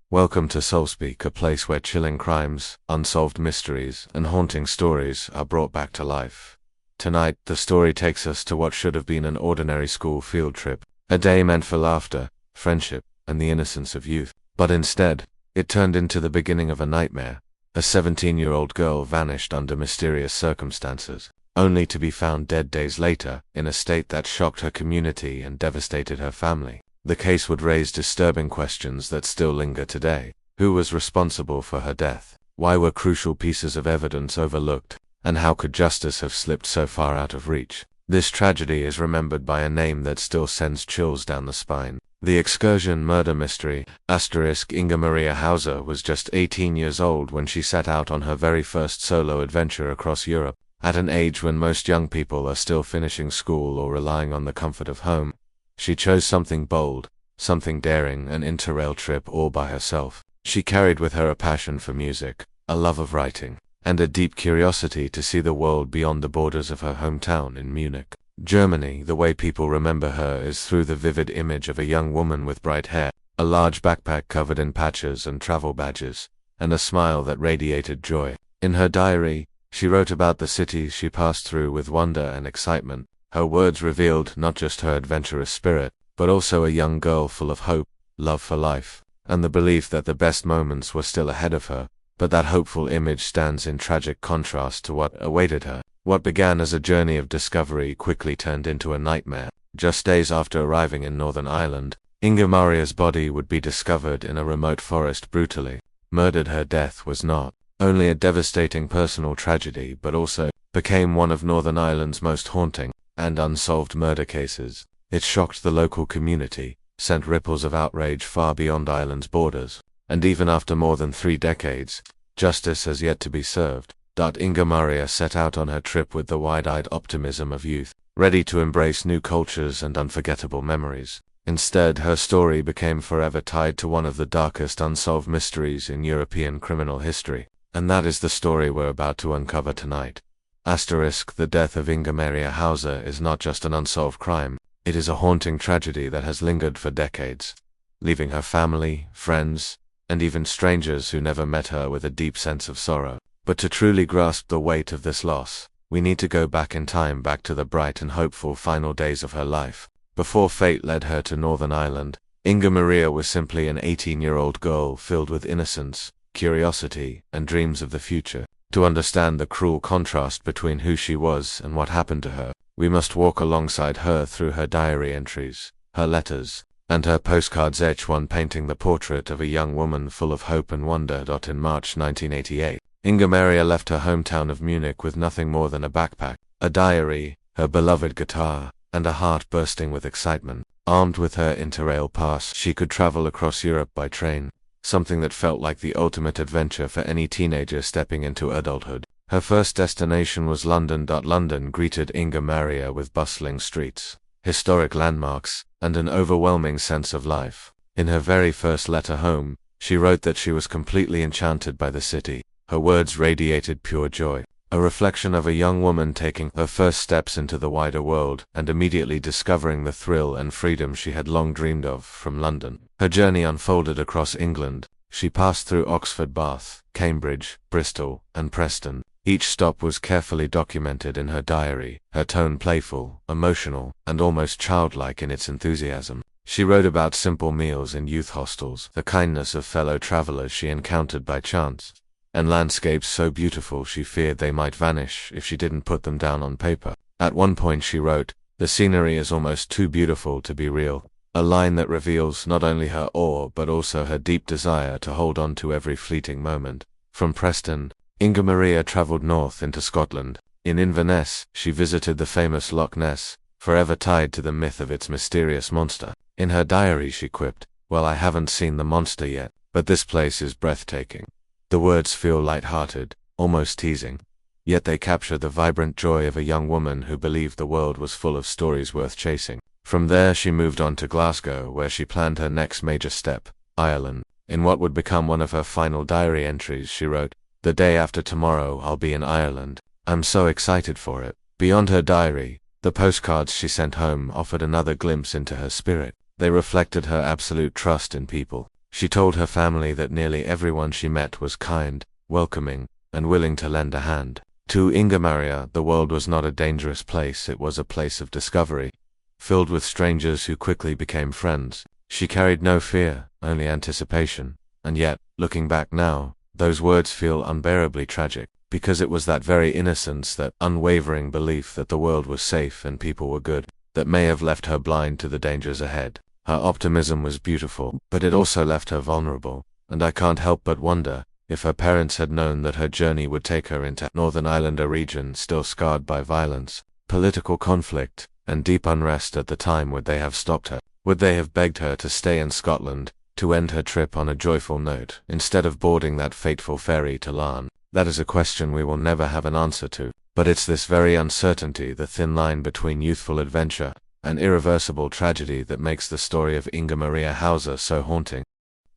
Welcome to Soulspeak, a place where chilling crimes, unsolved mysteries, and haunting stories are brought back to life. Tonight, the story takes us to what should have been an ordinary school field trip, a day meant for laughter, friendship, and the innocence of youth. But instead, it turned into the beginning of a nightmare. A 17-year-old girl vanished under mysterious circumstances, only to be found dead days later, in a state that shocked her community and devastated her family. The case would raise disturbing questions that still linger today. Who was responsible for her death? Why were crucial pieces of evidence overlooked? And how could justice have slipped so far out of reach? This tragedy is remembered by a name that still sends chills down the spine. The Excursion murder mystery. Inga-Maria Hauser was just 18 years old when she set out on her very first solo adventure across Europe. At an age when most young people are still finishing school or relying on the comfort of home, she chose something bold, something daring, an interrail trip all by herself. She carried with her a passion for music, a love of writing, and a deep curiosity to see the world beyond the borders of her hometown in Munich, Germany. The way people remember her is through the vivid image of a young woman with bright hair, a large backpack covered in patches and travel badges, and a smile that radiated joy. In her diary, she wrote about the cities she passed through with wonder and excitement. Her words revealed not just her adventurous spirit, but also a young girl full of hope, love for life, and the belief that the best moments were still ahead of her. But that hopeful image stands in tragic contrast to what awaited her. What began as a journey of discovery quickly turned into a nightmare. Just days after arriving in Northern Ireland, Inga-Maria's body would be discovered in a remote forest brutally murdered. Her death was not only a devastating personal tragedy but also became one of Northern Ireland's most haunting and unsolved murder cases. It shocked the local community, sent ripples of outrage far beyond Ireland's borders, and even after more than 3 decades, justice has yet to be served. Inga-Maria set out on her trip with the wide-eyed optimism of youth, ready to embrace new cultures and unforgettable memories. Instead, her story became forever tied to one of the darkest unsolved mysteries in European criminal history. And that is the story we're about to uncover tonight. The death of Inga-Maria Hauser is not just an unsolved crime, it is a haunting tragedy that has lingered for decades, leaving her family, friends, and even strangers who never met her with a deep sense of sorrow. But to truly grasp the weight of this loss, we need to go back in time, back to the bright and hopeful final days of her life. Before fate led her to Northern Ireland, Inga-Maria was simply an 18-year-old girl filled with innocence, curiosity, and dreams of the future. To understand the cruel contrast between who she was and what happened to her, we must walk alongside her through her diary entries, her letters, and her postcards, each one painting the portrait of a young woman full of hope and wonder. In March 1988, Inga-Maria left her hometown of Munich with nothing more than a backpack, a diary, her beloved guitar, and a heart bursting with excitement. Armed with her Interrail pass, she could travel across Europe by train, something that felt like the ultimate adventure for any teenager stepping into adulthood. Her first destination was London. London greeted Inga-Maria with bustling streets, historic landmarks, and an overwhelming sense of life. In her very first letter home, she wrote that she was completely enchanted by the city. Her words radiated pure joy, a reflection of a young woman taking her first steps into the wider world and immediately discovering the thrill and freedom she had long dreamed of from London. Her journey unfolded across England. She passed through Oxford, Bath, Cambridge, Bristol, and Preston. Each stop was carefully documented in her diary, her tone playful, emotional, and almost childlike in its enthusiasm. She wrote about simple meals in youth hostels, the kindness of fellow travelers she encountered by chance, and landscapes so beautiful she feared they might vanish if she didn't put them down on paper. At one point she wrote, "The scenery is almost too beautiful to be real," a line that reveals not only her awe but also her deep desire to hold on to every fleeting moment. From Preston, Inga-Maria traveled north into Scotland. In Inverness, she visited the famous Loch Ness, forever tied to the myth of its mysterious monster. In her diary she quipped, "Well, I haven't seen the monster yet, but this place is breathtaking." The words feel light-hearted, almost teasing, yet they capture the vibrant joy of a young woman who believed the world was full of stories worth chasing. From there she moved on to Glasgow, where she planned her next major step, Ireland. In what would become one of her final diary entries, she wrote, "The day after tomorrow I'll be in Ireland. I'm so excited for it." Beyond her diary, the postcards she sent home offered another glimpse into her spirit. They reflected her absolute trust in people, She told her family that nearly everyone she met was kind, welcoming, and willing to lend a hand. To Inga-Maria, the world was not a dangerous place, it was a place of discovery, filled with strangers who quickly became friends. She carried no fear, only anticipation. And yet, looking back now, those words feel unbearably tragic, because it was that very innocence, that unwavering belief that the world was safe and people were good, that may have left her blind to the dangers ahead. Her optimism was beautiful, but it also left her vulnerable, and I can't help but wonder, if her parents had known that her journey would take her into Northern Ireland, a region still scarred by violence, political conflict, and deep unrest at the time, would they have stopped her? Would they have begged her to stay in Scotland, to end her trip on a joyful note, instead of boarding that fateful ferry to Larne? That is a question we will never have an answer to, but it's this very uncertainty, the thin line between youthful adventure and irreversible tragedy, that makes the story of Inga-Maria Hauser so haunting.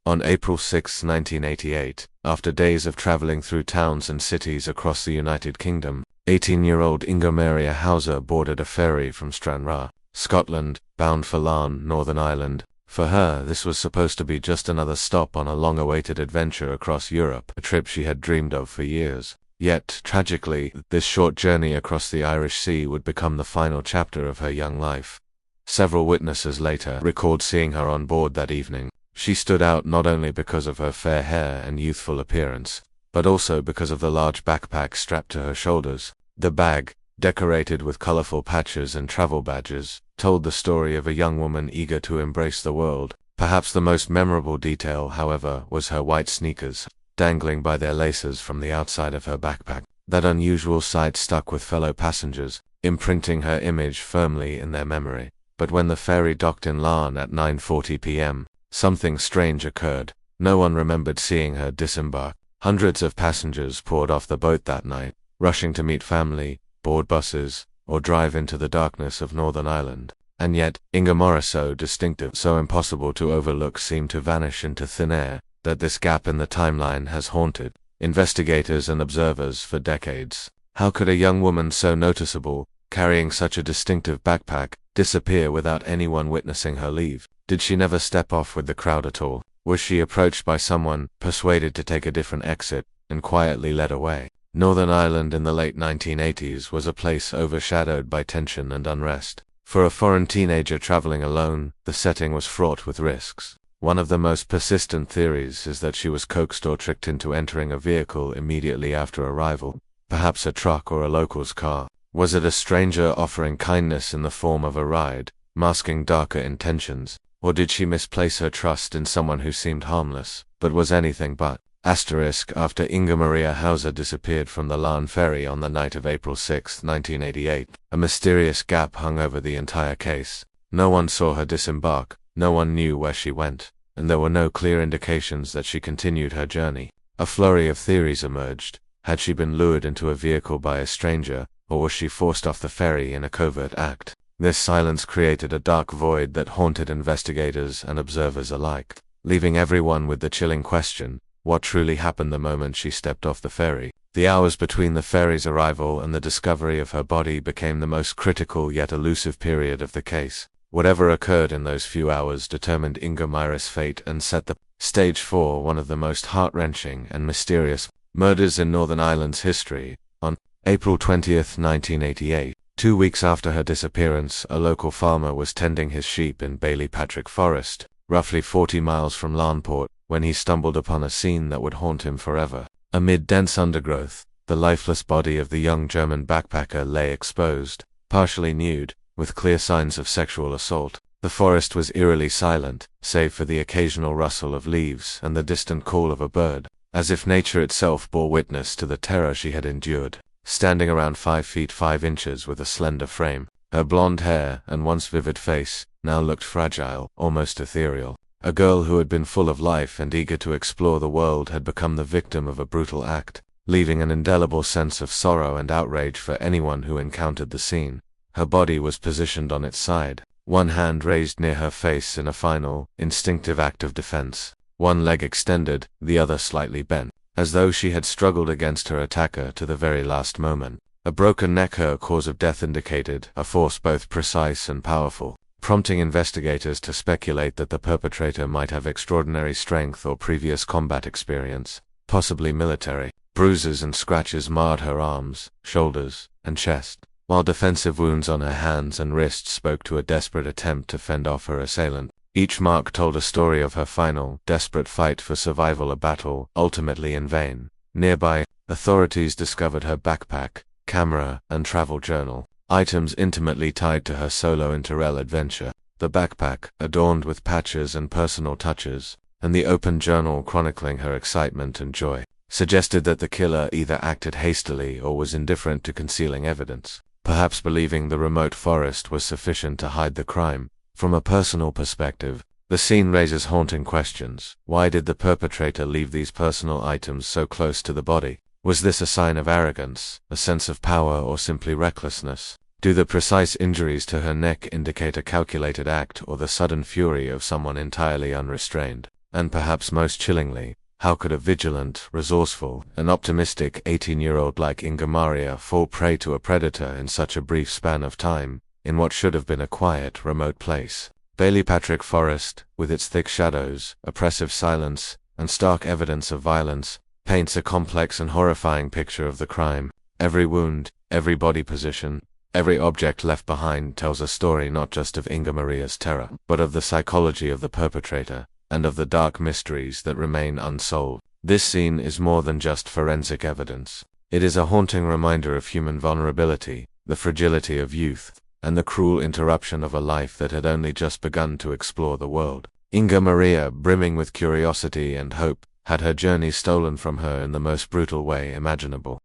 On April 6, 1988, after days of traveling through towns and cities across the United Kingdom, 18-year-old Inga-Maria Hauser boarded a ferry from Stranraer, Scotland, bound for Larne, Northern Ireland. For her, this was supposed to be just another stop on a long-awaited adventure across Europe, a trip she had dreamed of for years. Yet, tragically, this short journey across the Irish Sea would become the final chapter of her young life. Several witnesses later recalled seeing her on board that evening. She stood out not only because of her fair hair and youthful appearance, but also because of the large backpack strapped to her shoulders. The bag, decorated with colorful patches and travel badges, told the story of a young woman eager to embrace the world. Perhaps the most memorable detail, however, was her white sneakers, dangling by their laces from the outside of her backpack. That unusual sight stuck with fellow passengers, imprinting her image firmly in their memory. But when the ferry docked in Larne at 9:40 p.m., something strange occurred. No one remembered seeing her disembark. Hundreds of passengers poured off the boat that night, rushing to meet family, board buses, or drive into the darkness of Northern Ireland. And yet, Inga-Maria, so distinctive, so impossible to overlook, seemed to vanish into thin air, that this gap in the timeline has haunted investigators and observers for decades. How could a young woman so noticeable, carrying such a distinctive backpack, disappear without anyone witnessing her leave? Did she never step off with the crowd at all? Was she approached by someone, persuaded to take a different exit, and quietly led away? Northern Ireland in the late 1980s was a place overshadowed by tension and unrest. For a foreign teenager traveling alone, the setting was fraught with risks. One of the most persistent theories is that she was coaxed or tricked into entering a vehicle immediately after arrival, perhaps a truck or a local's car. Was it a stranger offering kindness in the form of a ride, masking darker intentions? Or did she misplace her trust in someone who seemed harmless, but was anything but? After Inga-Maria Hauser disappeared from the Larne ferry on the night of April 6, 1988, a mysterious gap hung over the entire case. No one saw her disembark, no one knew where she went, and there were no clear indications that she continued her journey. A flurry of theories emerged. Had she been lured into a vehicle by a stranger, or was she forced off the ferry in a covert act? This silence created a dark void that haunted investigators and observers alike, leaving everyone with the chilling question: what truly happened the moment she stepped off the ferry? The hours between the ferry's arrival and the discovery of her body became the most critical yet elusive period of the case. Whatever occurred in those few hours determined Inga-Maria's fate and set the stage for one of the most heart-wrenching and mysterious murders in Northern Ireland's history. On April 20, 1988, 2 weeks after her disappearance, a local farmer was tending his sheep in Bailey-Patrick Forest, roughly 40 miles from Larnport, when he stumbled upon a scene that would haunt him forever. Amid dense undergrowth, the lifeless body of the young German backpacker lay exposed, partially nude, with clear signs of sexual assault. The forest was eerily silent, save for the occasional rustle of leaves and the distant call of a bird, as if nature itself bore witness to the terror she had endured. Standing around 5 feet 5 inches with a slender frame, her blonde hair and once vivid face now looked fragile, almost ethereal. A girl who had been full of life and eager to explore the world had become the victim of a brutal act, leaving an indelible sense of sorrow and outrage for anyone who encountered the scene. Her body was positioned on its side, one hand raised near her face in a final, instinctive act of defense, one leg extended, the other slightly bent, as though she had struggled against her attacker to the very last moment. A broken neck, her cause of death indicated, a force both precise and powerful. prompting investigators to speculate that the perpetrator might have extraordinary strength or previous combat experience, possibly military. Bruises and scratches marred her arms, shoulders, and chest, while defensive wounds on her hands and wrists spoke to a desperate attempt to fend off her assailant. Each mark told a story of her final, desperate fight for survival, a battle ultimately in vain. Nearby, authorities discovered her backpack, camera, and travel journal, items intimately tied to her solo interrail adventure. The backpack, adorned with patches and personal touches, and the open journal chronicling her excitement and joy, suggested that the killer either acted hastily or was indifferent to concealing evidence, perhaps believing the remote forest was sufficient to hide the crime. From a personal perspective, the scene raises haunting questions. Why did the perpetrator leave these personal items so close to the body? Was this a sign of arrogance, a sense of power, or simply recklessness? Do the precise injuries to her neck indicate a calculated act or the sudden fury of someone entirely unrestrained? And perhaps most chillingly, how could a vigilant, resourceful, and optimistic 18-year-old like Inga-Maria fall prey to a predator in such a brief span of time, in what should have been a quiet, remote place? Bailey Patrick Forest, with its thick shadows, oppressive silence, and stark evidence of violence, paints a complex and horrifying picture of the crime. Every wound, every body position, every object left behind tells a story not just of Inga-Maria's terror, but of the psychology of the perpetrator, and of the dark mysteries that remain unsolved. This scene is more than just forensic evidence. It is a haunting reminder of human vulnerability, the fragility of youth, and the cruel interruption of a life that had only just begun to explore the world. Inga-Maria, brimming with curiosity and hope, had her journey stolen from her in the most brutal way imaginable.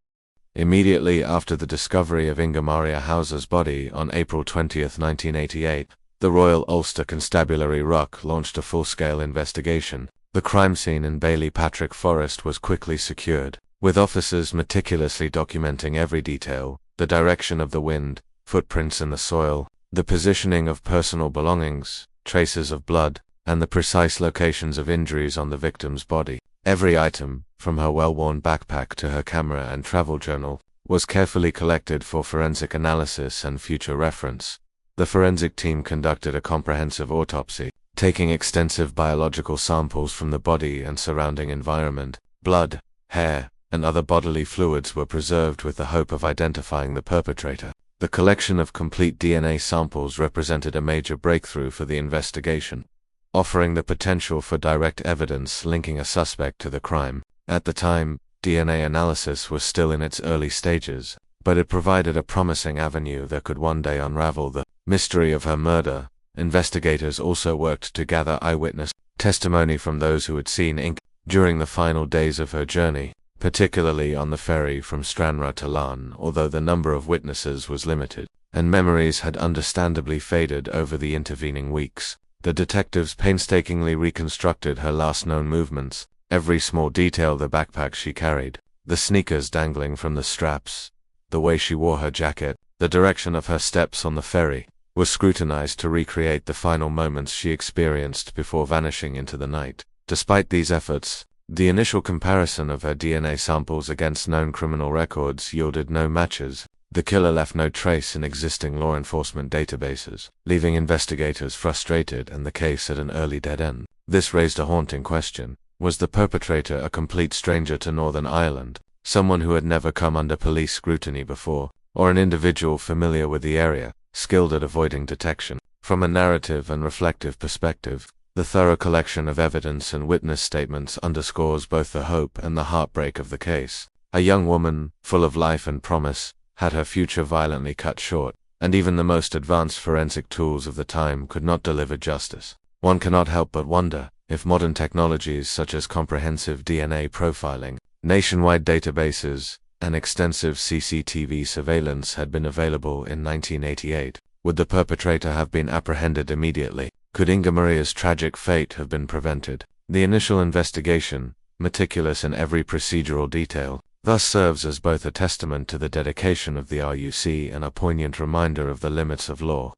Immediately after the discovery of Inga-Maria Hauser's body on April 20, 1988, the Royal Ulster Constabulary RUC launched a full-scale investigation. The crime scene in Bailey Patrick Forest was quickly secured, with officers meticulously documenting every detail: the direction of the wind, footprints in the soil, the positioning of personal belongings, traces of blood, and the precise locations of injuries on the victim's body. Every item, from her well-worn backpack to her camera and travel journal, was carefully collected for forensic analysis and future reference. The forensic team conducted a comprehensive autopsy, taking extensive biological samples from the body and surrounding environment. Blood, hair, and other bodily fluids were preserved with the hope of identifying the perpetrator. The collection of complete DNA samples represented a major breakthrough for the investigation, offering the potential for direct evidence linking a suspect to the crime. At the time, DNA analysis was still in its early stages, but it provided a promising avenue that could one day unravel the mystery of her murder. Investigators also worked to gather eyewitness testimony from those who had seen Inga during the final days of her journey, particularly on the ferry from Stranraer to Larne, although the number of witnesses was limited, and memories had understandably faded over the intervening weeks. The detectives painstakingly reconstructed her last known movements, every small detail: the backpack she carried, the sneakers dangling from the straps, the way she wore her jacket, the direction of her steps on the ferry, was scrutinized to recreate the final moments she experienced before vanishing into the night. Despite these efforts, the initial comparison of her DNA samples against known criminal records yielded no matches. The killer left no trace in existing law enforcement databases, leaving investigators frustrated and the case at an early dead end. This raised a haunting question. Was the perpetrator a complete stranger to Northern Ireland, someone who had never come under police scrutiny before, or an individual familiar with the area, skilled at avoiding detection? From a narrative and reflective perspective, the thorough collection of evidence and witness statements underscores both the hope and the heartbreak of the case. A young woman, full of life and promise, had her future violently cut short, and even the most advanced forensic tools of the time could not deliver justice. One cannot help but wonder if modern technologies such as comprehensive DNA profiling, nationwide databases, and extensive CCTV surveillance had been available in 1988, would the perpetrator have been apprehended immediately? Could Inga-Maria's tragic fate have been prevented? The initial investigation, meticulous in every procedural detail, thus serves as both a testament to the dedication of the RUC and a poignant reminder of the limits of law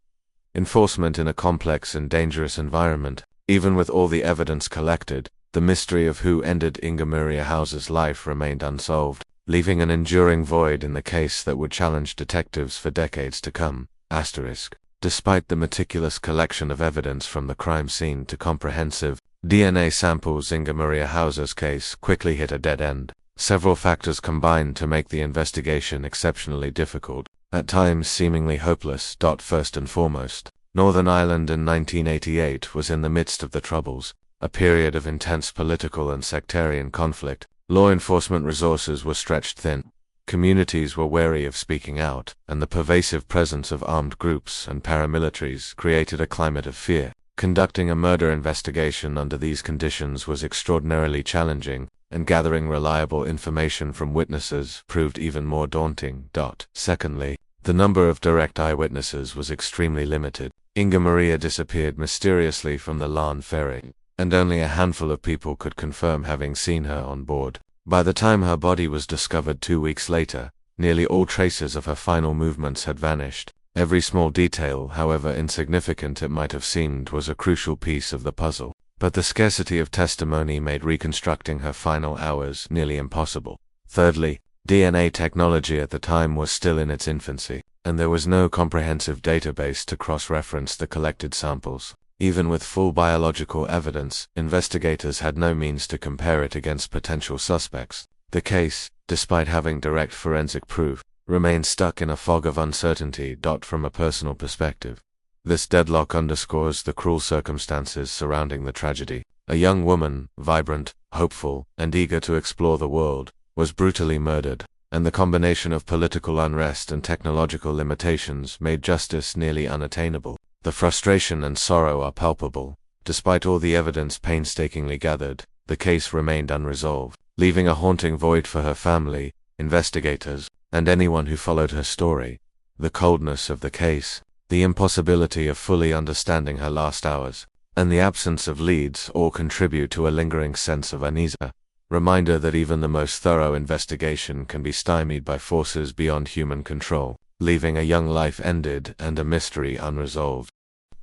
enforcement in a complex and dangerous environment. Even with all the evidence collected, the mystery of who ended Inga-Maria Hauser's life remained unsolved, leaving an enduring void in the case that would challenge detectives for decades to come. *. Despite the meticulous collection of evidence from the crime scene to comprehensive DNA samples, Inga-Maria Hauser's case quickly hit a dead end. Several factors combined to make the investigation exceptionally difficult, at times seemingly hopeless. First and foremost, Northern Ireland in 1988 was in the midst of the Troubles, a period of intense political and sectarian conflict. Law enforcement resources were stretched thin. Communities were wary of speaking out, and the pervasive presence of armed groups and paramilitaries created a climate of fear. Conducting a murder investigation under these conditions was extraordinarily challenging, and gathering reliable information from witnesses proved even more daunting. Secondly, the number of direct eyewitnesses was extremely limited. Inga-Maria disappeared mysteriously from the Larne ferry, and only a handful of people could confirm having seen her on board. By the time her body was discovered 2 weeks later, nearly all traces of her final movements had vanished. Every small detail, however insignificant it might have seemed, was a crucial piece of the puzzle. But the scarcity of testimony made reconstructing her final hours nearly impossible. Thirdly, DNA technology at the time was still in its infancy, and there was no comprehensive database to cross-reference the collected samples. Even with full biological evidence, investigators had no means to compare it against potential suspects. The case, despite having direct forensic proof, remained stuck in a fog of uncertainty. From a personal perspective, this deadlock underscores the cruel circumstances surrounding the tragedy. A young woman, vibrant, hopeful, and eager to explore the world, was brutally murdered, and the combination of political unrest and technological limitations made justice nearly unattainable. The frustration and sorrow are palpable. Despite all the evidence painstakingly gathered, the case remained unresolved, leaving a haunting void for her family, investigators, and anyone who followed her story. The coldness of the case, the impossibility of fully understanding her last hours, and the absence of leads all contribute to a lingering sense of unease. Reminder that even the most thorough investigation can be stymied by forces beyond human control, leaving a young life ended and a mystery unresolved.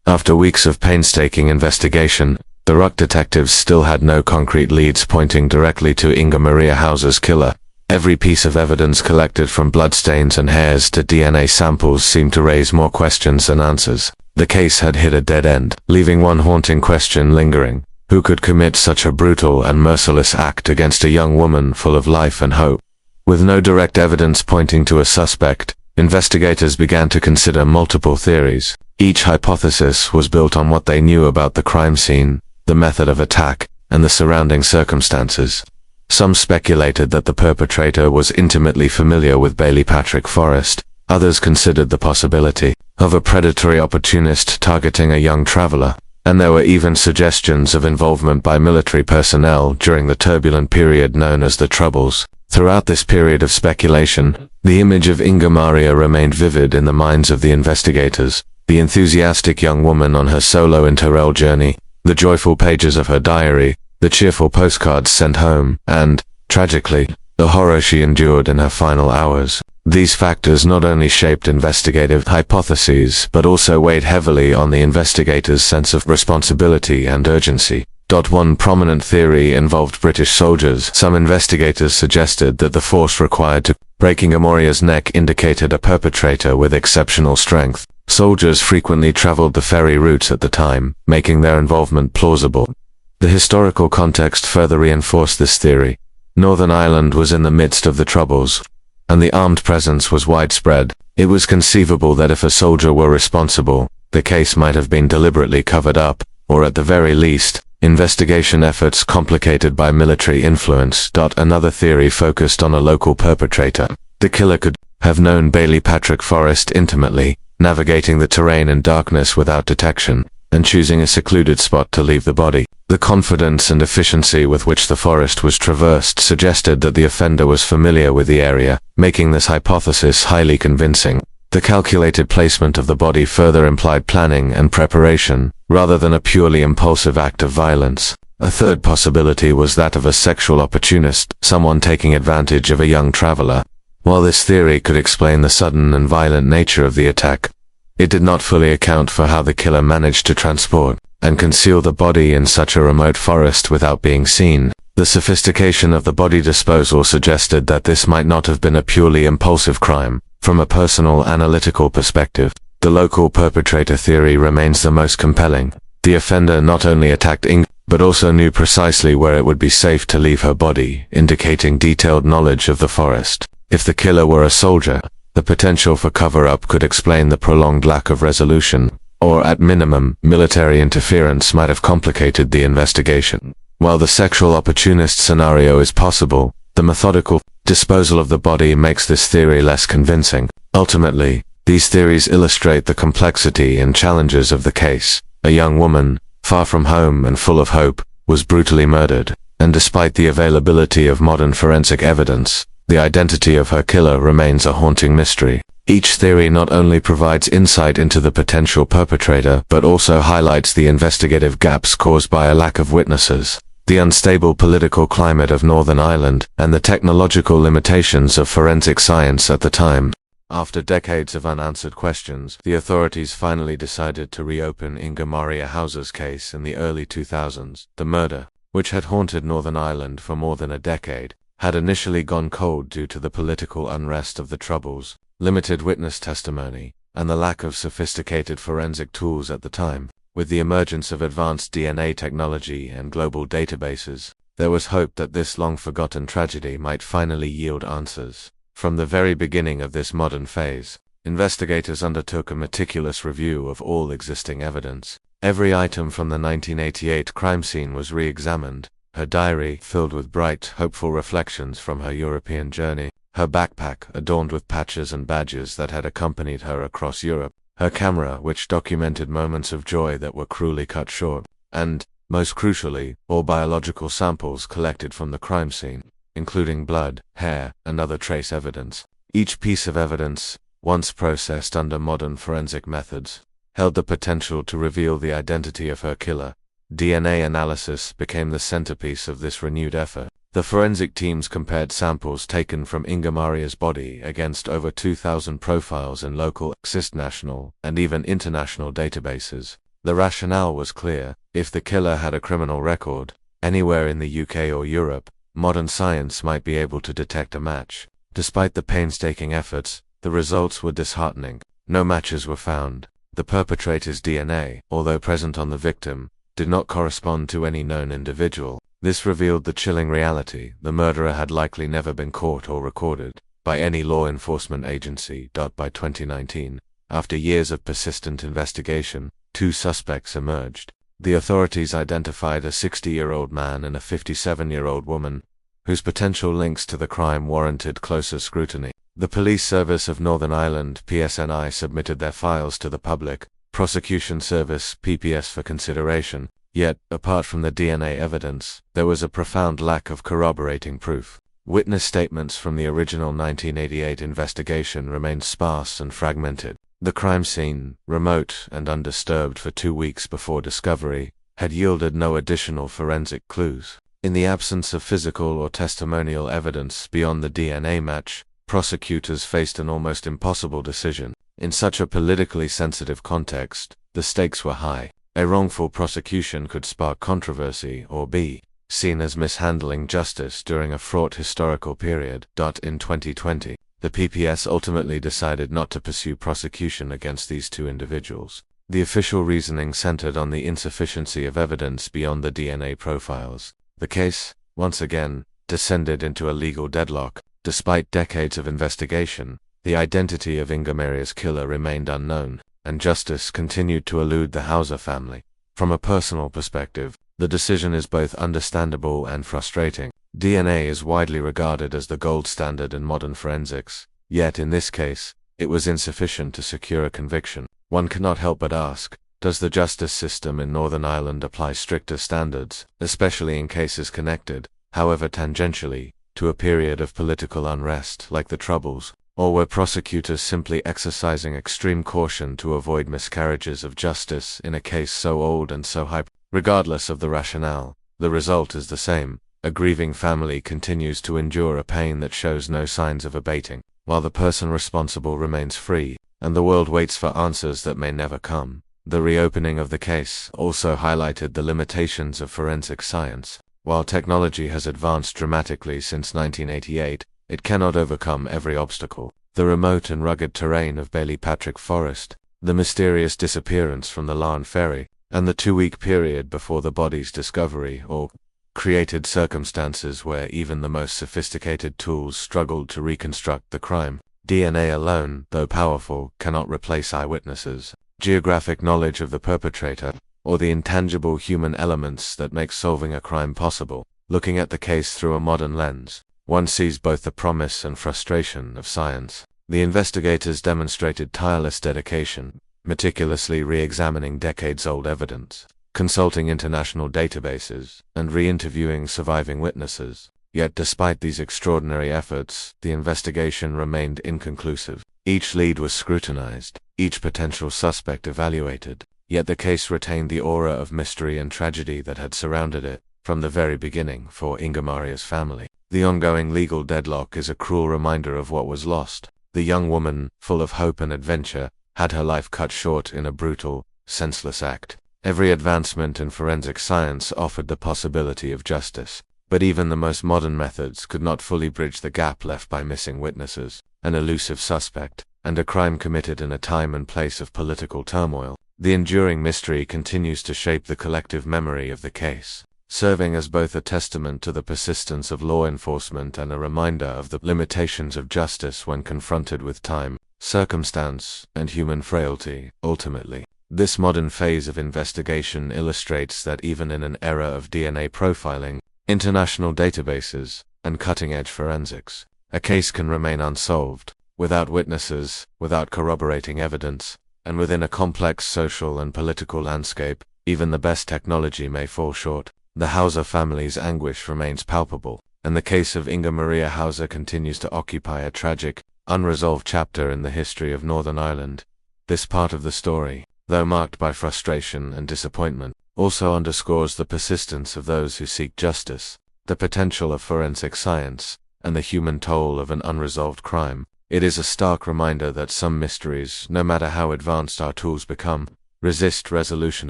After weeks of painstaking investigation, the Ruck detectives still had no concrete leads pointing directly to Inga-Maria Hauser's killer. Every piece of evidence collected from bloodstains and hairs to DNA samples seemed to raise more questions than answers. The case had hit a dead end, leaving one haunting question lingering: who could commit such a brutal and merciless act against a young woman full of life and hope? With no direct evidence pointing to a suspect, investigators began to consider multiple theories. Each hypothesis was built on what they knew about the crime scene, the method of attack, and the surrounding circumstances. Some speculated that the perpetrator was intimately familiar with Bailey Patrick Forrest. Others considered the possibility of a predatory opportunist targeting a young traveler, and there were even suggestions of involvement by military personnel during the turbulent period known as the Troubles. Throughout this period of speculation, the image of Inga-Maria remained vivid in the minds of the investigators. The enthusiastic young woman on her solo interrail journey, the joyful pages of her diary, the cheerful postcards sent home, and, tragically, the horror she endured in her final hours. These factors not only shaped investigative hypotheses but also weighed heavily on the investigators' sense of responsibility and urgency. One prominent theory involved British soldiers. Some investigators suggested that the force required to break Inga-Maria's neck indicated a perpetrator with exceptional strength. Soldiers frequently traveled the ferry routes at the time, making their involvement plausible. The historical context further reinforced this theory. Northern Ireland was in the midst of the Troubles, and the armed presence was widespread. It was conceivable that if a soldier were responsible, the case might have been deliberately covered up, or at the very least, investigation efforts complicated by military influence. Another theory focused on a local perpetrator. The killer could have known Bailey Patrick Forrest intimately, navigating the terrain in darkness without detection, and choosing a secluded spot to leave the body. The confidence and efficiency with which the forest was traversed suggested that the offender was familiar with the area, making this hypothesis highly convincing. The calculated placement of the body further implied planning and preparation, rather than a purely impulsive act of violence. A third possibility was that of a sexual opportunist, someone taking advantage of a young traveler. While this theory could explain the sudden and violent nature of the attack, it did not fully account for how the killer managed to transport and conceal the body in such a remote forest without being seen. The sophistication of the body disposal suggested that this might not have been a purely impulsive crime. From a personal analytical perspective, the local perpetrator theory remains the most compelling. The offender not only attacked Inga, but also knew precisely where it would be safe to leave her body, indicating detailed knowledge of the forest. If the killer were a soldier, the potential for cover-up could explain the prolonged lack of resolution, or at minimum, military interference might have complicated the investigation. While the sexual opportunist scenario is possible, the methodical disposal of the body makes this theory less convincing. Ultimately, these theories illustrate the complexity and challenges of the case. A young woman, far from home and full of hope, was brutally murdered, and despite the availability of modern forensic evidence, the identity of her killer remains a haunting mystery. Each theory not only provides insight into the potential perpetrator, but also highlights the investigative gaps caused by a lack of witnesses, the unstable political climate of Northern Ireland, and the technological limitations of forensic science at the time. After decades of unanswered questions, the authorities finally decided to reopen Inga-Maria Hauser's case in the early 2000s. The murder, which had haunted Northern Ireland for more than a decade, had initially gone cold due to the political unrest of the Troubles, limited witness testimony, and the lack of sophisticated forensic tools at the time. With the emergence of advanced DNA technology and global databases, there was hope that this long-forgotten tragedy might finally yield answers. From the very beginning of this modern phase, investigators undertook a meticulous review of all existing evidence. Every item from the 1988 crime scene was re-examined, her diary filled with bright, hopeful reflections from her European journey, her backpack adorned with patches and badges that had accompanied her across Europe, her camera which documented moments of joy that were cruelly cut short, and, most crucially, all biological samples collected from the crime scene, including blood, hair, and other trace evidence. Each piece of evidence, once processed under modern forensic methods, held the potential to reveal the identity of her killer. DNA analysis became the centerpiece of this renewed effort. The forensic teams compared samples taken from Inga-Maria's body against over 2,000 profiles in local, national, and even international databases. The rationale was clear: if the killer had a criminal record, anywhere in the UK or Europe, modern science might be able to detect a match. Despite the painstaking efforts, the results were disheartening. No matches were found. The perpetrator's DNA, although present on the victim, did not correspond to any known individual. This revealed the chilling reality: the murderer had likely never been caught or recorded by any law enforcement agency. By 2019, after years of persistent investigation, 2 suspects emerged. The authorities identified a 60-year-old man and a 57-year-old woman, whose potential links to the crime warranted closer scrutiny. The Police Service of Northern Ireland (PSNI) submitted their files to the Public Prosecution Service (PPS) for consideration, yet, apart from the DNA evidence, there was a profound lack of corroborating proof. Witness statements from the original 1988 investigation remained sparse and fragmented. The crime scene, remote and undisturbed for 2 weeks before discovery, had yielded no additional forensic clues. In the absence of physical or testimonial evidence beyond the DNA match, prosecutors faced an almost impossible decision. In such a politically sensitive context, the stakes were high. A wrongful prosecution could spark controversy or be seen as mishandling justice during a fraught historical period. In 2020, the PPS ultimately decided not to pursue prosecution against these 2 individuals. The official reasoning centered on the insufficiency of evidence beyond the DNA profiles. The case, once again, descended into a legal deadlock. Despite decades of investigation, the identity of Inga-Maria's killer remained unknown, and justice continued to elude the Hauser family. From a personal perspective, the decision is both understandable and frustrating. DNA is widely regarded as the gold standard in modern forensics, yet in this case, it was insufficient to secure a conviction. One cannot help but ask, does the justice system in Northern Ireland apply stricter standards, especially in cases connected, however tangentially, to a period of political unrest like the Troubles? Or were prosecutors simply exercising extreme caution to avoid miscarriages of justice in a case so old and so hyper? Regardless of the rationale, the result is the same. A grieving family continues to endure a pain that shows no signs of abating, while the person responsible remains free, and the world waits for answers that may never come. The reopening of the case also highlighted the limitations of forensic science. While technology has advanced dramatically since 1988, it cannot overcome every obstacle. The remote and rugged terrain of Bailey Patrick Forest, the mysterious disappearance from the Larne ferry, and the 2-week period before the body's discovery, all created circumstances where even the most sophisticated tools struggled to reconstruct the crime. DNA alone, though powerful, cannot replace eyewitnesses, geographic knowledge of the perpetrator, or the intangible human elements that make solving a crime possible. Looking at the case through a modern lens, one sees both the promise and frustration of science. The investigators demonstrated tireless dedication, meticulously re-examining decades-old evidence, consulting international databases, and re-interviewing surviving witnesses. Yet despite these extraordinary efforts, the investigation remained inconclusive. Each lead was scrutinized, each potential suspect evaluated, yet the case retained the aura of mystery and tragedy that had surrounded it from the very beginning for Inga-Maria's family. The ongoing legal deadlock is a cruel reminder of what was lost. The young woman, full of hope and adventure, had her life cut short in a brutal, senseless act. Every advancement in forensic science offered the possibility of justice, but even the most modern methods could not fully bridge the gap left by missing witnesses, an elusive suspect, and a crime committed in a time and place of political turmoil. The enduring mystery continues to shape the collective memory of the case, serving as both a testament to the persistence of law enforcement and a reminder of the limitations of justice when confronted with time, circumstance, and human frailty. Ultimately, this modern phase of investigation illustrates that even in an era of DNA profiling, international databases, and cutting-edge forensics, a case can remain unsolved, without witnesses, without corroborating evidence, and within a complex social and political landscape. Even the best technology may fall short. The Hauser family's anguish remains palpable, and the case of Inga-Maria Hauser continues to occupy a tragic, unresolved chapter in the history of Northern Ireland. This part of the story, though marked by frustration and disappointment, also underscores the persistence of those who seek justice, the potential of forensic science, and the human toll of an unresolved crime. It is a stark reminder that some mysteries, no matter how advanced our tools become, resist resolution,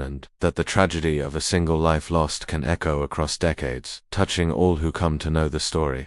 and that the tragedy of a single life lost can echo across decades, touching all who come to know the story.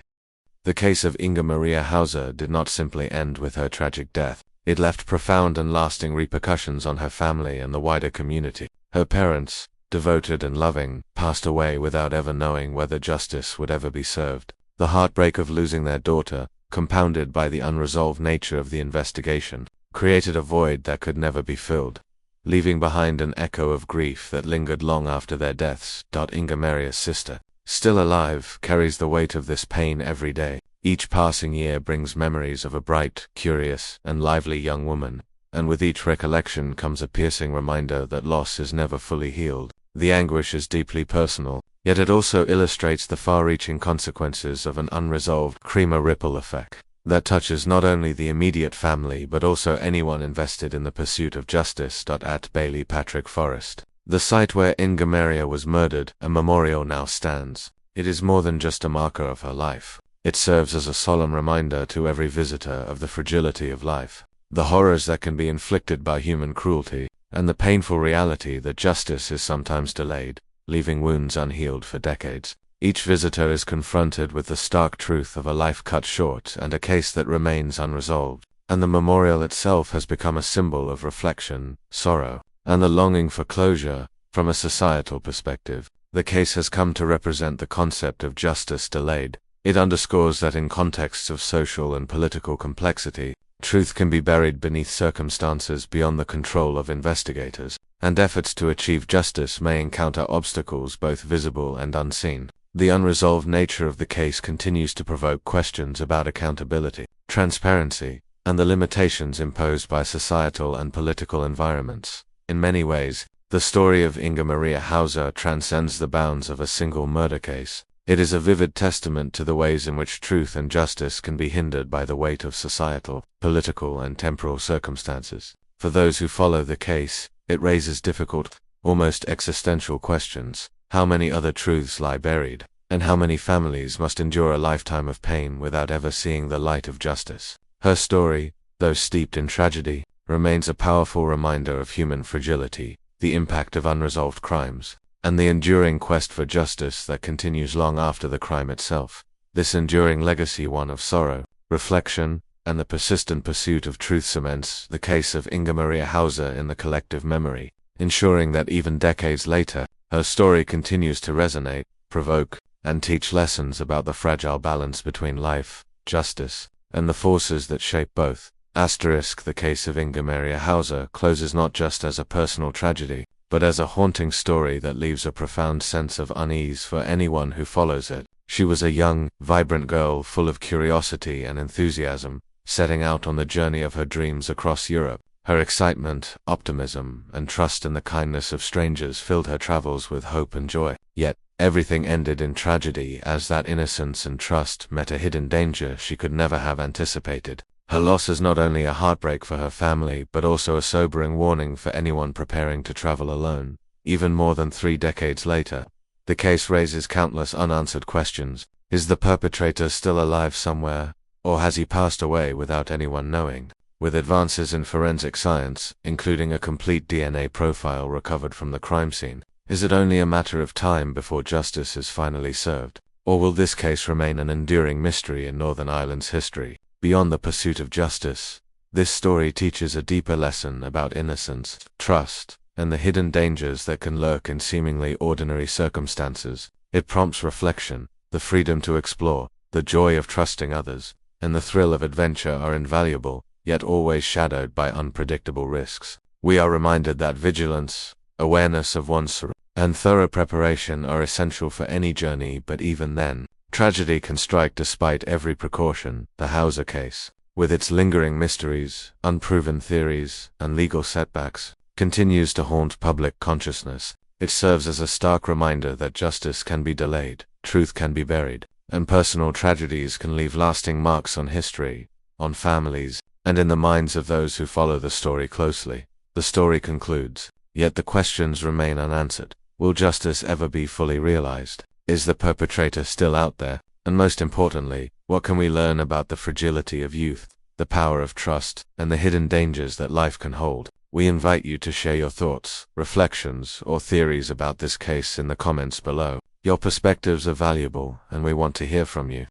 The case of Inga-Maria Hauser did not simply end with her tragic death. It left profound and lasting repercussions on her family and the wider community. Her parents, devoted and loving, passed away without ever knowing whether justice would ever be served. The heartbreak of losing their daughter, compounded by the unresolved nature of the investigation, created a void that could never be filled, leaving behind an echo of grief that lingered long after their deaths. Inga-Maria's sister, still alive, carries the weight of this pain every day. Each passing year brings memories of a bright, curious, and lively young woman, and with each recollection comes a piercing reminder that loss is never fully healed. The anguish is deeply personal, yet it also illustrates the far-reaching consequences of an unresolved ripple effect that touches not only the immediate family but also anyone invested in the pursuit of justice. At Bailey Patrick Forest, the site where Inga-Maria was murdered, a memorial now stands. It is more than just a marker of her life. It serves as a solemn reminder to every visitor of the fragility of life, the horrors that can be inflicted by human cruelty, and the painful reality that justice is sometimes delayed, leaving wounds unhealed for decades. Each visitor is confronted with the stark truth of a life cut short and a case that remains unresolved, and the memorial itself has become a symbol of reflection, sorrow, and the longing for closure. From a societal perspective, the case has come to represent the concept of justice delayed. It underscores that in contexts of social and political complexity, truth can be buried beneath circumstances beyond the control of investigators, and efforts to achieve justice may encounter obstacles both visible and unseen. The unresolved nature of the case continues to provoke questions about accountability, transparency, and the limitations imposed by societal and political environments. In many ways, the story of Inga-Maria Hauser transcends the bounds of a single murder case. It is a vivid testament to the ways in which truth and justice can be hindered by the weight of societal, political, and temporal circumstances. For those who follow the case, it raises difficult, almost existential questions. How many other truths lie buried, and how many families must endure a lifetime of pain without ever seeing the light of justice? Her story, though steeped in tragedy, remains a powerful reminder of human fragility, the impact of unresolved crimes, and the enduring quest for justice that continues long after the crime itself. This enduring legacy, one of sorrow, reflection, and the persistent pursuit of truth cements the case of Inga-Maria Hauser in the collective memory, ensuring that even decades later, her story continues to resonate, provoke, and teach lessons about the fragile balance between life, justice, and the forces that shape both. The case of Inga-Maria Hauser closes not just as a personal tragedy, but as a haunting story that leaves a profound sense of unease for anyone who follows it. She was a young, vibrant girl full of curiosity and enthusiasm, setting out on the journey of her dreams across Europe. Her excitement, optimism, and trust in the kindness of strangers filled her travels with hope and joy. Yet, everything ended in tragedy as that innocence and trust met a hidden danger she could never have anticipated. Her loss is not only a heartbreak for her family but also a sobering warning for anyone preparing to travel alone. Even more than 3 decades later, the case raises countless unanswered questions. Is the perpetrator still alive somewhere, or has he passed away without anyone knowing? With advances in forensic science, including a complete DNA profile recovered from the crime scene, is it only a matter of time before justice is finally served? Or will this case remain an enduring mystery in Northern Ireland's history? Beyond the pursuit of justice, this story teaches a deeper lesson about innocence, trust, and the hidden dangers that can lurk in seemingly ordinary circumstances. It prompts reflection. The freedom to explore, the joy of trusting others, and the thrill of adventure are invaluable, yet always shadowed by unpredictable risks. We are reminded that vigilance, awareness of one's surroundings, and thorough preparation are essential for any journey, but even then, tragedy can strike despite every precaution. The Hauser case, with its lingering mysteries, unproven theories, and legal setbacks, continues to haunt public consciousness. It serves as a stark reminder that justice can be delayed, truth can be buried, and personal tragedies can leave lasting marks on history, on families, and in the minds of those who follow the story closely. The story concludes, yet the questions remain unanswered. Will justice ever be fully realized? Is the perpetrator still out there? And most importantly, what can we learn about the fragility of youth, the power of trust, and the hidden dangers that life can hold? We invite you to share your thoughts, reflections, or theories about this case in the comments below. Your perspectives are valuable, and we want to hear from you.